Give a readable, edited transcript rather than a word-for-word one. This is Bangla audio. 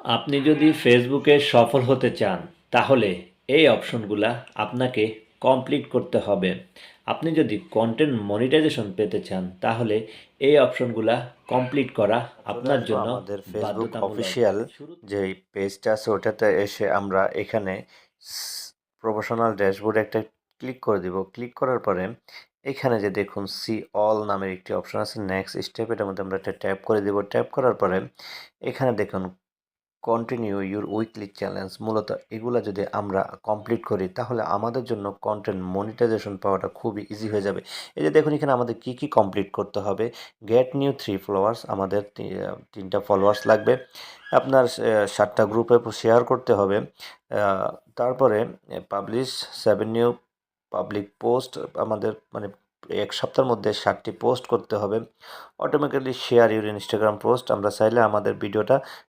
আপনি যদি ফেসবুকে সফল হতে চান তাহলে এই অপশনগুলা আপনাকে কমপ্লিট করতে হবে। আপনি যদি কন্টেন্ট মনিটাইজেশন পেতে চান তাহলে এই অপশনগুলা কমপ্লিট করা চলে আপনার আসবো জন্য আমাদের ফেসবুক বাধ্যতামূলক। অফিসিয়াল যে পেজটা আছে ওটাতে এসে আমরা এখানে প্রফেশনাল ড্যাশবোর্ডে একটা ক্লিক করে দিব। ক্লিক করার পরে এখানে যে দেখুন সি অল নামের একটি অপশন আছে, নেক্সট স্টেপ, এটার মধ্যে আমরা একটা ট্যাপ করে দিব। ট্যাপ করার পরে এখানে দেখুন কন্টিনিউ ইউর উইকলি চ্যালেঞ্জ, মূলত এগুলা যদি আমরা কমপ্লিট করি তাহলে আমাদের জন্য কন্টেন্ট মনিটাইজেশন পাওয়াটা খুবই ইজি হয়ে যাবে। এই যে দেখুন এখানে আমাদের কি কি কমপ্লিট করতে হবে। গেট নিউ 3 ফলোয়ার্স, আমাদের 3টা ফলোয়ার্স লাগবে। আপনার 7টা গ্রুপে শেয়ার করতে হবে। তারপরে পাবলিশ 7 নিউ পাবলিক পোস্ট, আমাদের মানে এক সপ্তাহের মধ্যে 7টি পোস্ট করতে হবে। Automatically share your Instagram post, আমরা চাইলে আমাদের ভিডিওটা